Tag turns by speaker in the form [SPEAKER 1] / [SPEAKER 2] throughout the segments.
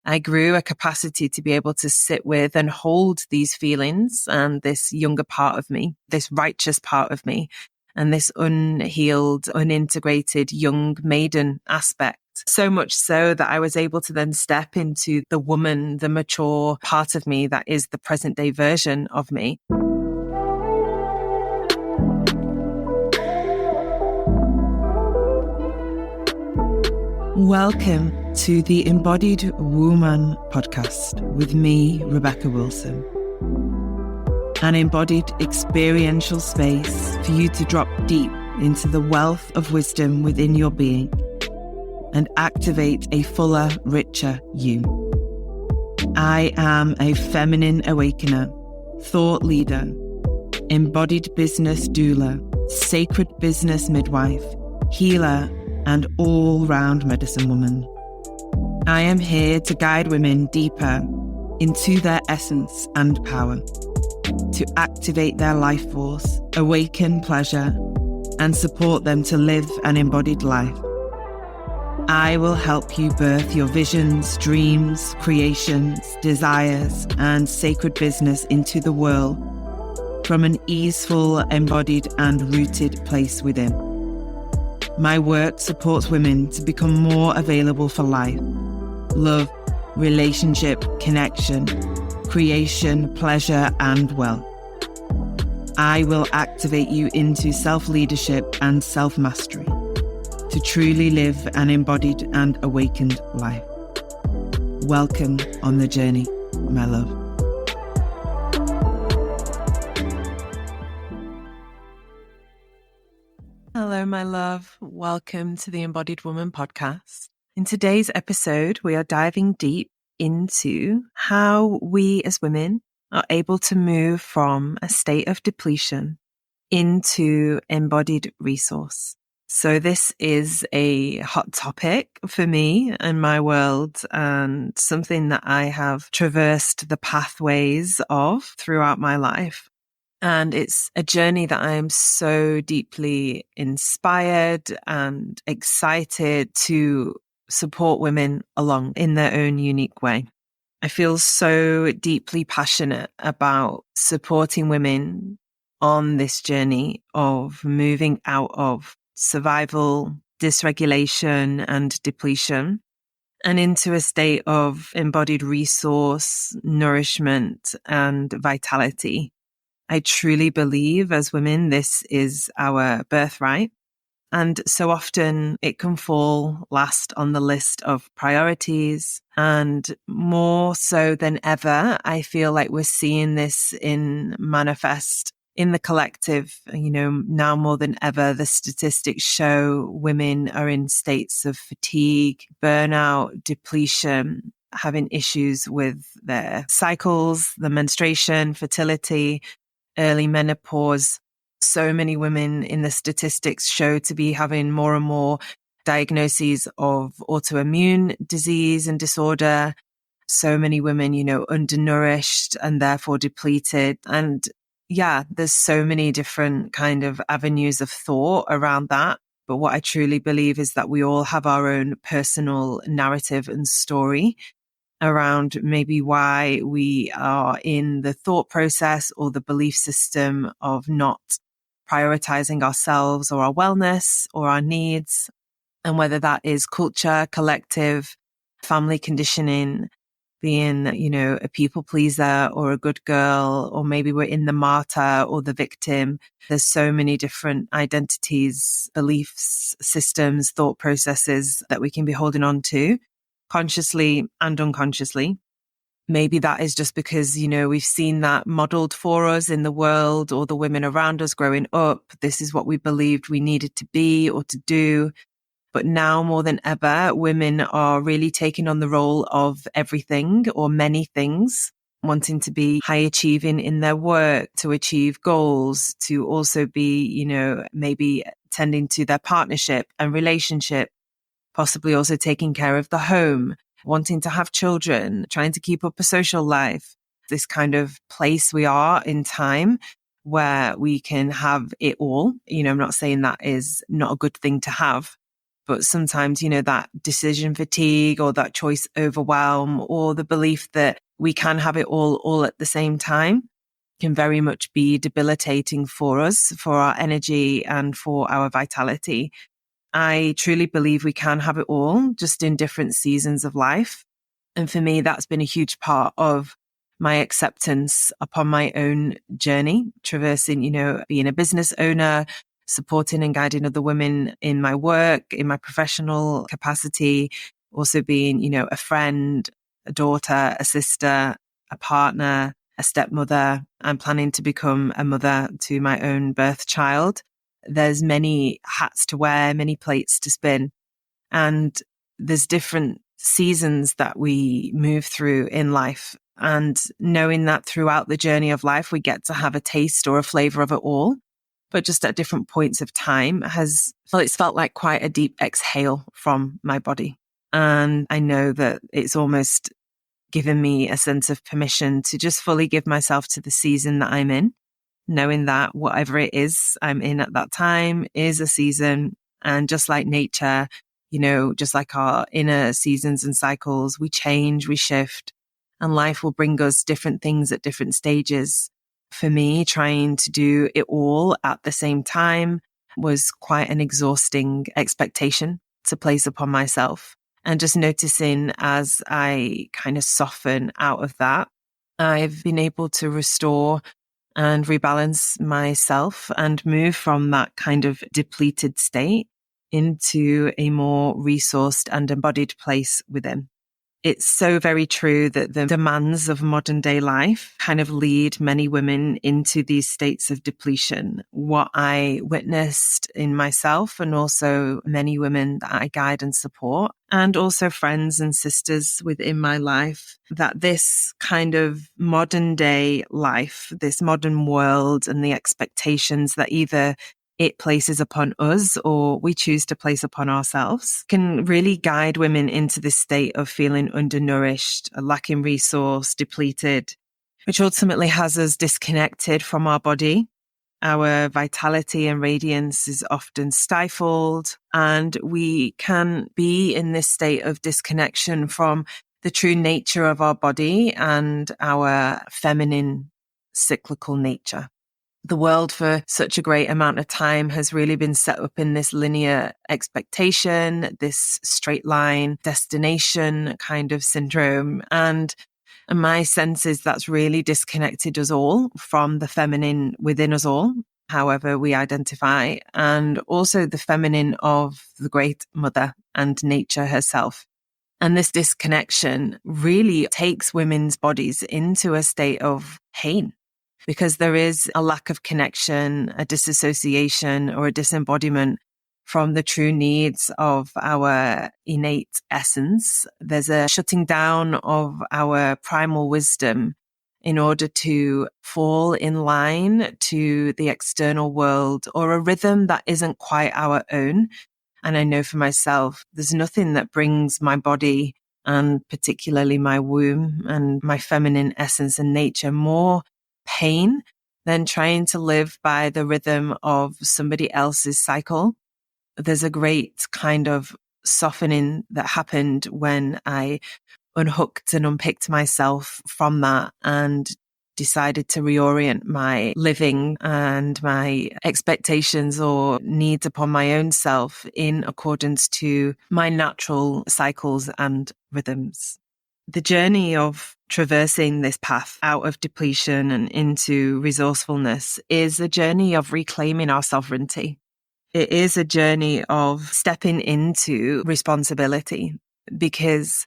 [SPEAKER 1] I grew a capacity to be able to sit with and hold these feelings and this younger part of me, this righteous part of me, and this unhealed, unintegrated young maiden aspect. So much so that I was able to then step into the woman, the mature part of me that is the present day version of me. Welcome to the Embodied Woman podcast with me, Rebecca Wilson. An embodied experiential space for you to drop deep into the wealth of wisdom within your being and activate a fuller, richer you. I am a feminine awakener, thought leader, embodied business doula, sacred business midwife, healer, and all-round medicine woman. I am here to guide women deeper into their essence and power, to activate their life force, awaken pleasure, and support them to live an embodied life. I will help you birth your visions, dreams, creations, desires, and sacred business into the world from an easeful, embodied, and rooted place within. My work supports women to become more available for life, love, relationship, connection, creation, pleasure, and wealth. I will activate you into self-leadership and self-mastery to truly live an embodied and awakened life. Welcome on the journey, my love. Hello, my love. Welcome to the Embodied Woman podcast. In today's episode, we are diving deep into how we as women are able to move from a state of depletion into embodied resource. So this is a hot topic for me and my world, and something that I have traversed the pathways of throughout my life. And it's a journey that I am so deeply inspired and excited to support women along in their own unique way. I feel so deeply passionate about supporting women on this journey of moving out of survival, dysregulation, and depletion, and into a state of embodied resource, nourishment, and vitality. I truly believe as women, this is our birthright. And so often it can fall last on the list of priorities. And more so than ever, I feel like we're seeing this manifest in the collective. Now more than ever, the statistics show women are in states of fatigue, burnout, depletion, having issues with their cycles, the menstruation, fertility, early menopause. So many women in the statistics show to be having more and more diagnoses of autoimmune disease and disorder. So many women, undernourished and therefore depleted. And yeah, there's so many different kind of avenues of thought around that. But what I truly believe is that we all have our own personal narrative and story around maybe why we are in the thought process or the belief system of not prioritizing ourselves or our wellness or our needs, and whether that is culture, collective, family conditioning, being, a people pleaser or a good girl, or maybe we're in the martyr or the victim. There's so many different identities, beliefs, systems, thought processes that we can be holding on to, consciously and unconsciously. Maybe that is just because, we've seen that modeled for us in the world or the women around us growing up. This is what we believed we needed to be or to do. But now more than ever, women are really taking on the role of everything or many things, wanting to be high achieving in their work, to achieve goals, to also be, maybe tending to their partnership and relationship, possibly also taking care of the home, wanting to have children, trying to keep up a social life. This kind of place we are in time where we can have it all. I'm not saying that is not a good thing to have, But sometimes, that decision fatigue or that choice overwhelm or the belief that we can have it all at the same time can very much be debilitating for us, for our energy and for our vitality. I truly believe we can have it all, just in different seasons of life. And for me, that's been a huge part of my acceptance upon my own journey, traversing, being a business owner, supporting and guiding other women in my work, in my professional capacity, also being, a friend, a daughter, a sister, a partner, a stepmother. I'm planning to become a mother to my own birth child. There's many hats to wear, many plates to spin, and there's different seasons that we move through in life. And knowing that throughout the journey of life, we get to have a taste or a flavor of it all, but just at different points of time it's felt like quite a deep exhale from my body. And I know that it's almost given me a sense of permission to just fully give myself to the season that I'm in, knowing that whatever it is I'm in at that time is a season. And just like nature, just like our inner seasons and cycles, we change, we shift, and life will bring us different things at different stages. For me, trying to do it all at the same time was quite an exhausting expectation to place upon myself. And just noticing as I kind of soften out of that, I've been able to restore and rebalance myself and move from that kind of depleted state into a more resourced and embodied place within. It's so very true that the demands of modern day life kind of lead many women into these states of depletion. What I witnessed in myself and also many women that I guide and support, and also friends and sisters within my life, that this kind of modern day life, this modern world and the expectations that either it places upon us or we choose to place upon ourselves can really guide women into this state of feeling undernourished, lacking resource, depleted, which ultimately has us disconnected from our body. Our vitality and radiance is often stifled, and we can be in this state of disconnection from the true nature of our body and our feminine cyclical nature. The world for such a great amount of time has really been set up in this linear expectation, this straight line destination kind of syndrome. And my sense is that's really disconnected us all from the feminine within us all, however we identify, and also the feminine of the great mother and nature herself. And this disconnection really takes women's bodies into a state of pain, because there is a lack of connection, a disassociation or a disembodiment from the true needs of our innate essence. There's a shutting down of our primal wisdom in order to fall in line to the external world or a rhythm that isn't quite our own. And I know for myself, there's nothing that brings my body and particularly my womb and my feminine essence and nature more pain than trying to live by the rhythm of somebody else's cycle. There's a great kind of softening that happened when I unhooked and unpicked myself from that and decided to reorient my living and my expectations or needs upon my own self in accordance to my natural cycles and rhythms. The journey of traversing this path out of depletion and into resourcefulness is a journey of reclaiming our sovereignty. It is a journey of stepping into responsibility, because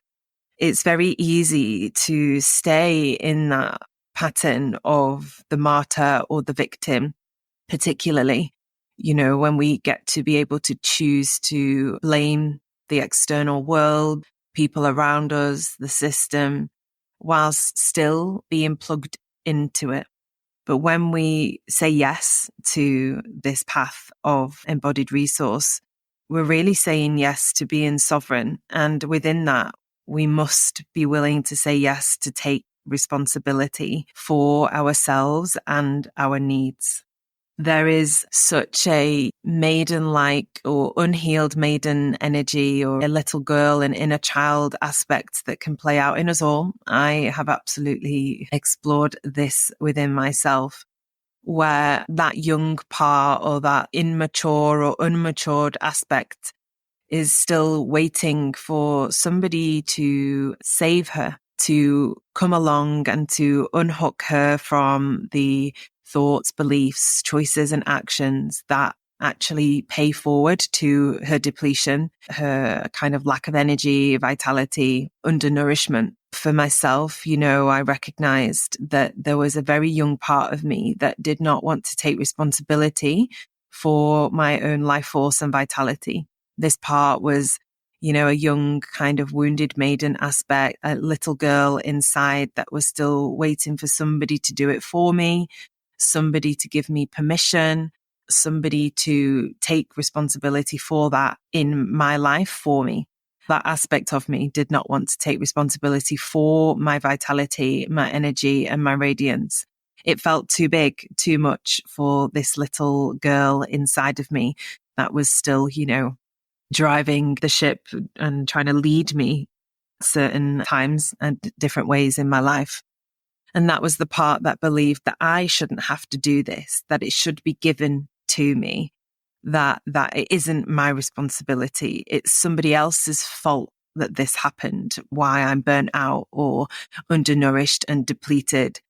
[SPEAKER 1] it's very easy to stay in that pattern of the martyr or the victim, particularly, when we get to be able to choose to blame the external world, people around us, the system, whilst still being plugged into it. But when we say yes to this path of embodied resource, we're really saying yes to being sovereign. And within that, we must be willing to say yes to take responsibility for ourselves and our needs. there is such a maiden-like or unhealed maiden energy, or a little girl and inner child aspect that can play out in us all. I have absolutely explored this within myself, where that young part or that immature or unmatured aspect is still waiting for somebody to save her, to come along and to unhook her from the thoughts, beliefs, choices, and actions that actually pay forward to her depletion, her kind of lack of energy, vitality, undernourishment. For myself, I recognized that there was a very young part of me that did not want to take responsibility for my own life force and vitality. This part was, a young kind of wounded maiden aspect, a little girl inside that was still waiting for somebody to do it for me, somebody to give me permission, somebody to take responsibility for that in my life for me. That aspect of me did not want to take responsibility for my vitality, my energy, and my radiance. It felt too big, too much for this little girl inside of me that was still, driving the ship and trying to lead me certain times and different ways in my life. And that was the part that believed that I shouldn't have to do this, that it should be given to me, that it isn't my responsibility. It's somebody else's fault that this happened, why I'm burnt out or undernourished and depleted.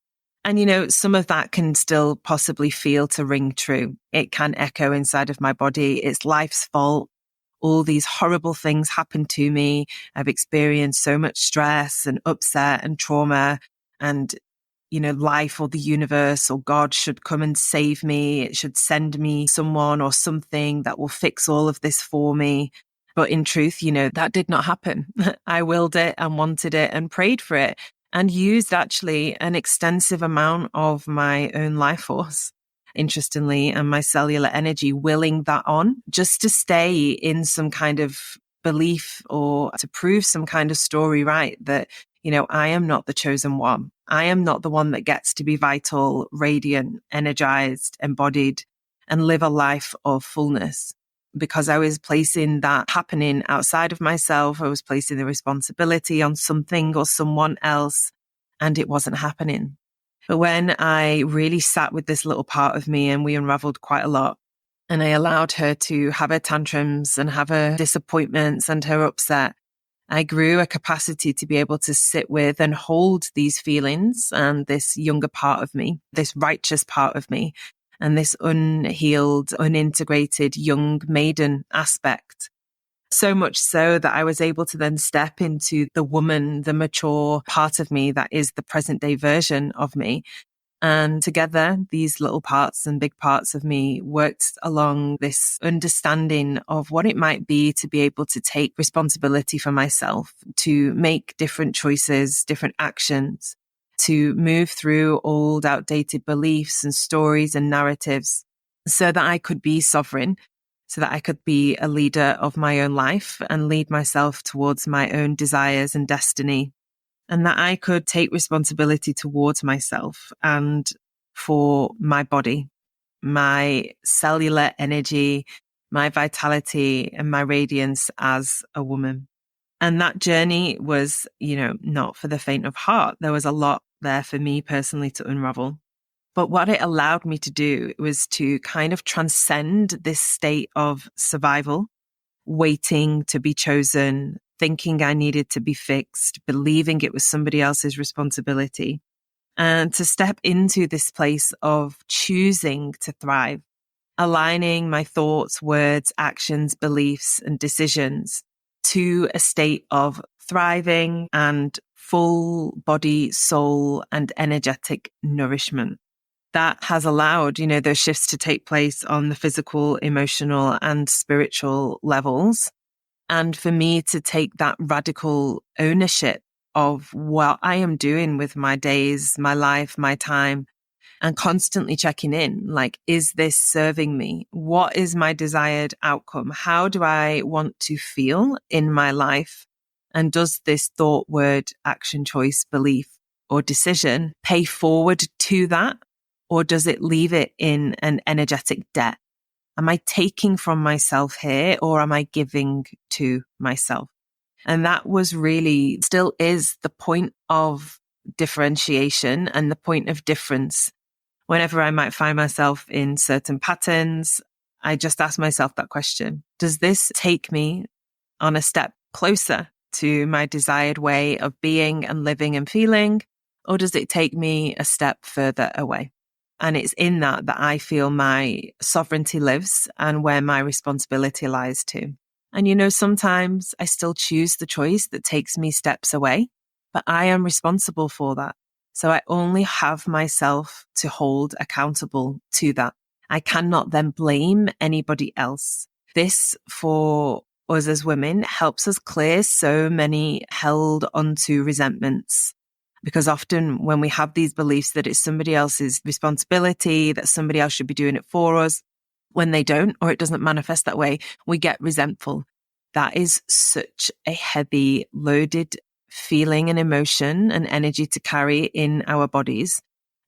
[SPEAKER 1] And, some of that can still possibly feel to ring true. It can echo inside of my body. It's life's fault. All these horrible things happen to me. I've experienced so much stress and upset and trauma, and life or the universe or God should come and save me. It should send me someone or something that will fix all of this for me. But in truth, that did not happen. I willed it and wanted it and prayed for it and used actually an extensive amount of my own life force, interestingly, and my cellular energy, willing that on just to stay in some kind of belief or to prove some kind of story right, that I am not the chosen one. I am not the one that gets to be vital, radiant, energized, embodied, and live a life of fullness. Because I was placing that happening outside of myself. I was placing the responsibility on something or someone else, and it wasn't happening. But when I really sat with this little part of me, and we unraveled quite a lot, and I allowed her to have her tantrums and have her disappointments and her upset, I grew a capacity to be able to sit with and hold these feelings and this younger part of me, this righteous part of me, and this unhealed, unintegrated young maiden aspect. So much so that I was able to then step into the woman, the mature part of me that is the present day version of me. And together, these little parts and big parts of me worked along this understanding of what it might be to be able to take responsibility for myself, to make different choices, different actions, to move through old, outdated beliefs and stories and narratives so that I could be sovereign, so that I could be a leader of my own life and lead myself towards my own desires and destiny. And that I could take responsibility towards myself and for my body, my cellular energy, my vitality, and my radiance as a woman. And that journey was, not for the faint of heart. There was a lot there for me personally to unravel. But what it allowed me to do was to kind of transcend this state of survival, waiting to be chosen, thinking I needed to be fixed, believing it was somebody else's responsibility, and to step into this place of choosing to thrive, aligning my thoughts, words, actions, beliefs, and decisions to a state of thriving and full body, soul, and energetic nourishment. That has allowed, those shifts to take place on the physical, emotional, and spiritual levels. And for me to take that radical ownership of what I am doing with my days, my life, my time, and constantly checking in, like, is this serving me? What is my desired outcome? How do I want to feel in my life? And does this thought, word, action, choice, belief, or decision pay forward to that? or does it leave it in an energetic debt? Am I taking from myself here, or am I giving to myself? And that was really, still is, the point of differentiation and the point of difference. Whenever I might find myself in certain patterns, I just ask myself that question. Does this take me on a step closer to my desired way of being and living and feeling? Or does it take me a step further away? And it's in that I feel my sovereignty lives and where my responsibility lies too. And sometimes I still choose the choice that takes me steps away, but I am responsible for that. So I only have myself to hold accountable to that. I cannot then blame anybody else. This, for us as women, helps us clear so many held onto resentments. Because often when we have these beliefs that it's somebody else's responsibility, that somebody else should be doing it for us, when they don't, or it doesn't manifest that way, we get resentful. That is such a heavy, loaded feeling and emotion and energy to carry in our bodies,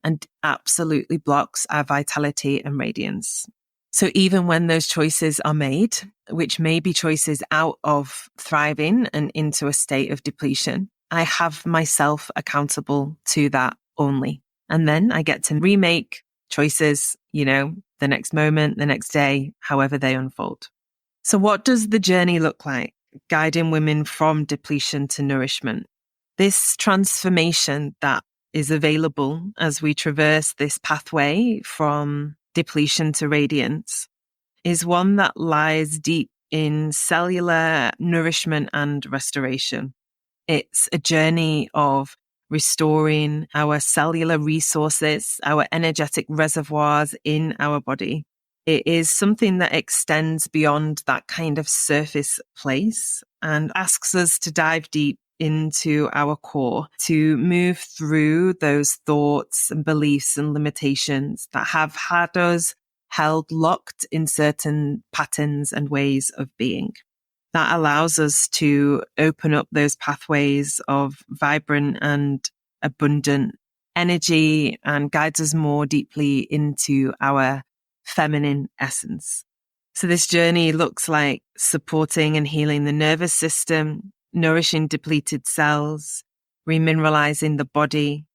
[SPEAKER 1] and absolutely blocks our vitality and radiance. So even when those choices are made, which may be choices out of thriving and into a state of depletion, I have myself accountable to that only. And then I get to remake choices, the next moment, the next day, however they unfold. So what does the journey look like, guiding women from depletion to nourishment? This transformation that is available as we traverse this pathway from depletion to radiance is one that lies deep in cellular nourishment and restoration. It's a journey of restoring our cellular resources, our energetic reservoirs in our body. It is something that extends beyond that kind of surface place and asks us to dive deep into our core, to move through those thoughts and beliefs and limitations that have had us held locked in certain patterns and ways of being. That allows us to open up those pathways of vibrant and abundant energy and guides us more deeply into our feminine essence. So this journey looks like supporting and healing the nervous system, nourishing depleted cells, remineralizing the body,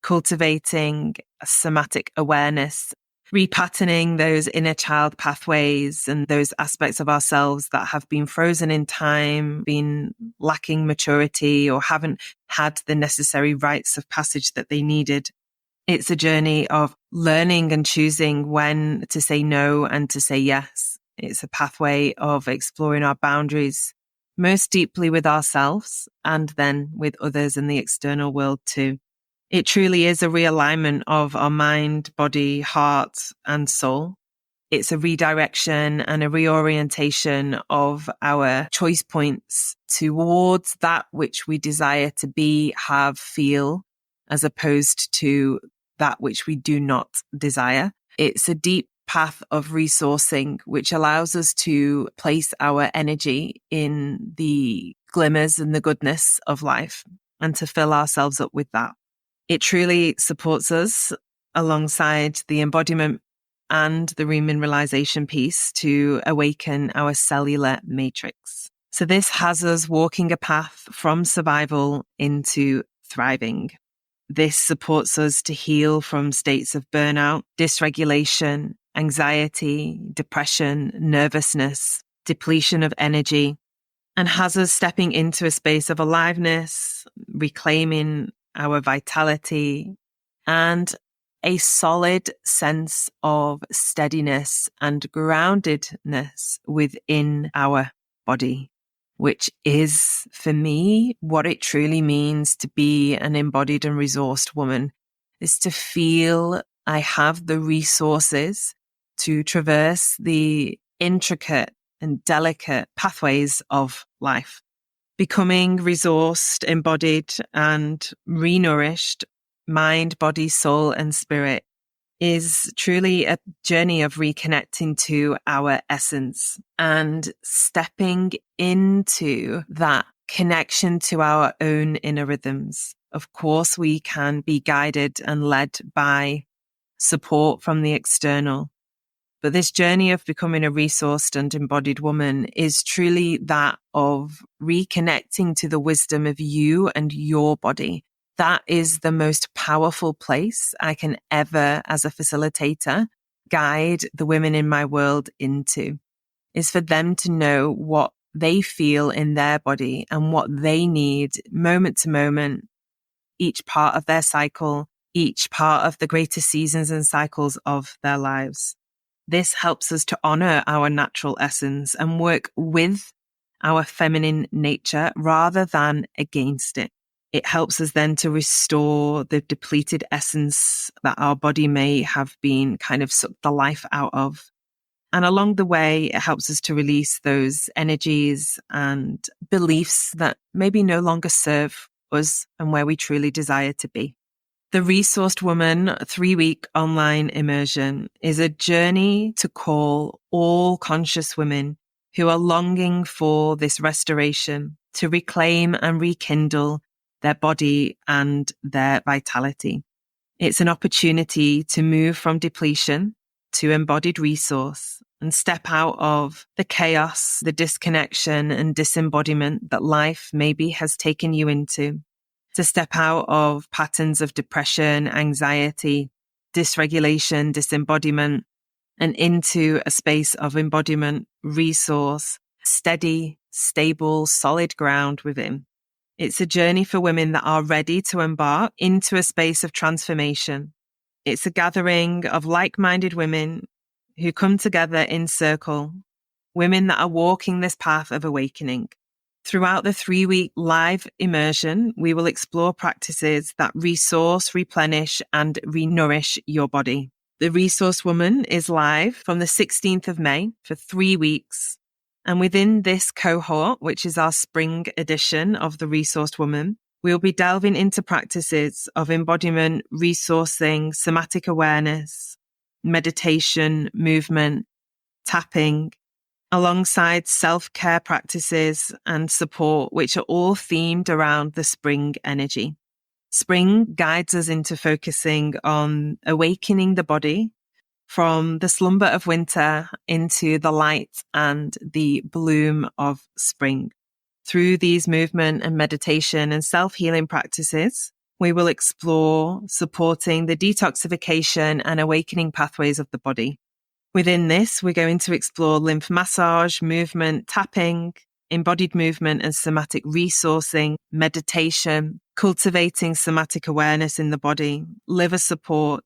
[SPEAKER 1] cultivating a somatic awareness, repatterning those inner child pathways and those aspects of ourselves that have been frozen in time, been lacking maturity, or haven't had the necessary rites of passage that they needed. It's a journey of learning and choosing when to say no and to say yes. It's a pathway of exploring our boundaries most deeply with ourselves and then with others in the external world too. It truly is a realignment of our mind, body, heart, and soul. It's a redirection and a reorientation of our choice points towards that which we desire to be, have, feel, as opposed to that which we do not desire. It's a deep path of resourcing, which allows us to place our energy in the glimmers and the goodness of life and to fill ourselves up with that. It truly supports us alongside the embodiment and the remineralization piece to awaken our cellular matrix. So this has us walking a path from survival into thriving. This supports us to heal from states of burnout, dysregulation, anxiety, depression, nervousness, depletion of energy, and has us stepping into a space of aliveness, reclaiming our vitality, and a solid sense of steadiness and groundedness within our body, which is, for me, what it truly means to be an embodied and resourced woman, is to feel I have the resources to traverse the intricate and delicate pathways of life. Becoming resourced, embodied, and renourished, mind, body, soul, and spirit is truly a journey of reconnecting to our essence and stepping into that connection to our own inner rhythms. Of course, we can be guided and led by support from the external. But this journey of becoming a resourced and embodied woman is truly that of reconnecting to the wisdom of you and your body. That is the most powerful place I can ever, as a facilitator, guide the women in my world into, is for them to know what they feel in their body and what they need moment to moment, each part of their cycle, each part of the greater seasons and cycles of their lives. This helps us to honor our natural essence and work with our feminine nature rather than against it. It helps us then to restore the depleted essence that our body may have been kind of sucked the life out of. And along the way, it helps us to release those energies and beliefs that maybe no longer serve us and where we truly desire to be. The Resourced Woman 3-week online immersion is a journey to call all conscious women who are longing for this restoration to reclaim and rekindle their body and their vitality. It's an opportunity to move from depletion to embodied resource and step out of the chaos, the disconnection and disembodiment that life maybe has taken you into, to step out of patterns of depression, anxiety, dysregulation, disembodiment, and into a space of embodiment, resource, steady, stable, solid ground within. It's a journey for women that are ready to embark into a space of transformation. It's a gathering of like-minded women who come together in circle, women that are walking this path of awakening. Throughout the 3-week live immersion, we will explore practices that resource, replenish, and renourish your body. The Resource Woman is live from the 16th of May for 3 weeks. And within this cohort, which is our spring edition of the Resourced Woman, we'll be delving into practices of embodiment, resourcing, somatic awareness, meditation, movement, tapping, alongside self-care practices and support, which are all themed around the spring energy. Spring guides us into focusing on awakening the body from the slumber of winter into the light and the bloom of spring. Through these movement and meditation and self-healing practices, we will explore supporting the detoxification and awakening pathways of the body. Within this, we're going to explore lymph massage, movement, tapping, embodied movement and somatic resourcing, meditation, cultivating somatic awareness in the body, liver support,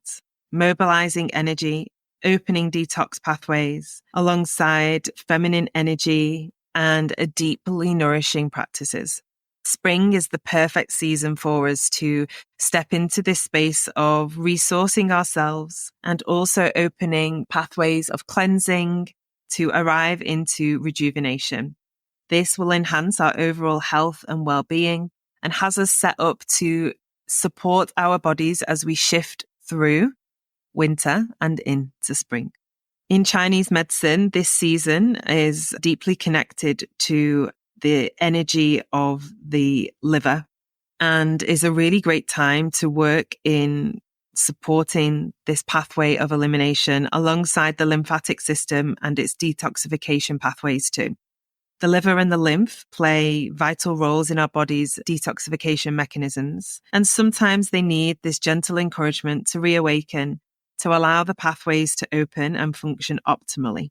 [SPEAKER 1] mobilizing energy, opening detox pathways, alongside feminine energy and a deeply nourishing practices. Spring is the perfect season for us to step into this space of resourcing ourselves and also opening pathways of cleansing to arrive into rejuvenation. This will enhance our overall health and well-being and has us set up to support our bodies as we shift through winter and into spring. In Chinese medicine, this season is deeply connected to the energy of the liver and is a really great time to work in supporting this pathway of elimination alongside the lymphatic system and its detoxification pathways too. The liver and the lymph play vital roles in our body's detoxification mechanisms, and sometimes they need this gentle encouragement to reawaken, to allow the pathways to open and function optimally.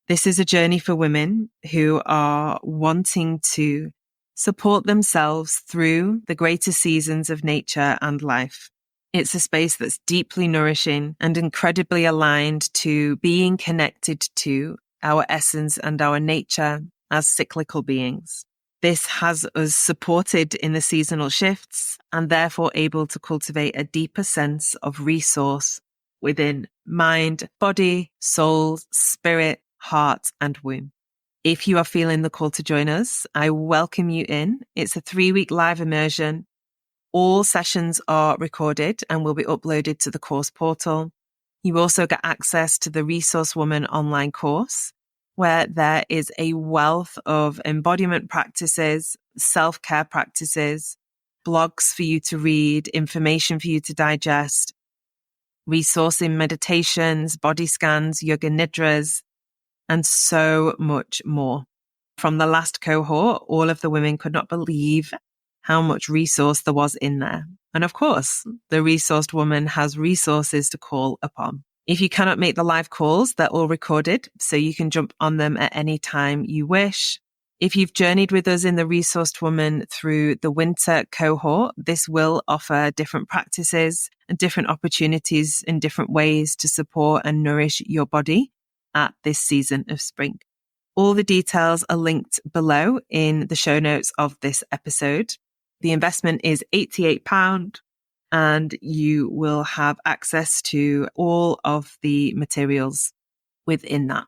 [SPEAKER 1] This is a journey for women who are wanting to support themselves through the greater seasons of nature and life. It's a space that's deeply nourishing and incredibly aligned to being connected to our essence and our nature as cyclical beings. This has us supported in the seasonal shifts and therefore able to cultivate a deeper sense of resource within mind, body, soul, spirit, heart, and womb. If you are feeling the call to join us, I welcome you in. It's a 3-week live immersion. All sessions are recorded and will be uploaded to the course portal. You also get access to the Resource Woman online course, where there is a wealth of embodiment practices, self-care practices, blogs for you to read, information for you to digest, resourcing meditations, body scans, yoga nidras, and so much more. From the last cohort, all of the women could not believe how much resource there was in there. And of course, the resourced woman has resources to call upon. If you cannot make the live calls, they're all recorded, so you can jump on them at any time you wish. If you've journeyed with us in the Resourced Woman through the winter cohort, this will offer different practices and different opportunities in different ways to support and nourish your body at this season of spring. All the details are linked below in the show notes of this episode. The investment is £88 and you will have access to all of the materials within that.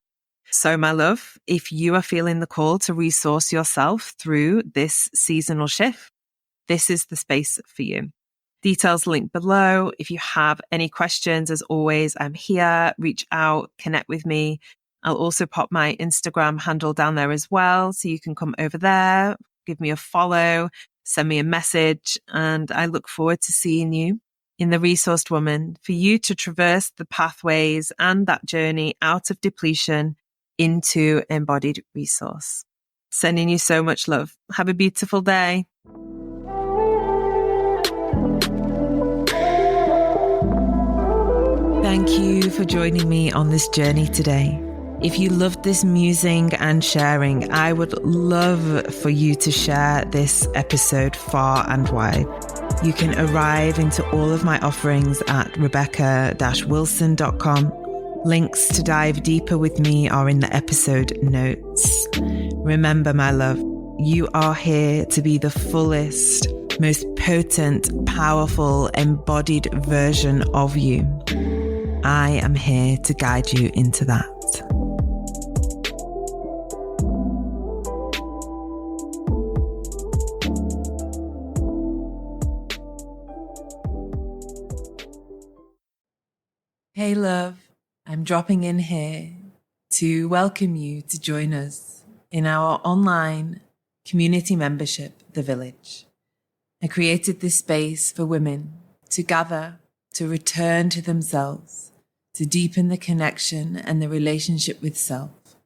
[SPEAKER 1] So my love, if you are feeling the call to resource yourself through this seasonal shift, this is the space for you. Details linked below. If you have any questions, as always, I'm here. Reach out, connect with me. I'll also pop my Instagram handle down there as well. So you can come over there, give me a follow, send me a message. And I look forward to seeing you in the Resourced Woman, for you to traverse the pathways and that journey out of depletion into embodied resource. Sending you so much love. Have a beautiful day. Thank you for joining me on this journey today. If you loved this musing and sharing, I would love for you to share this episode far and wide. You can arrive into all of my offerings at rebecca-wilson.com. Links to dive deeper with me are in the episode notes. Remember, my love, you are here to be the fullest, most potent, powerful, embodied version of you. I am here to guide you into that. Hey, love. I'm dropping in here to welcome you to join us in our online community membership, The Village. I created this space for women to gather, to return to themselves, to deepen the connection and the relationship with self,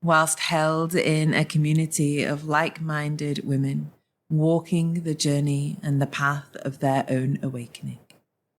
[SPEAKER 1] whilst held in a community of like-minded women walking the journey and the path of their own awakening.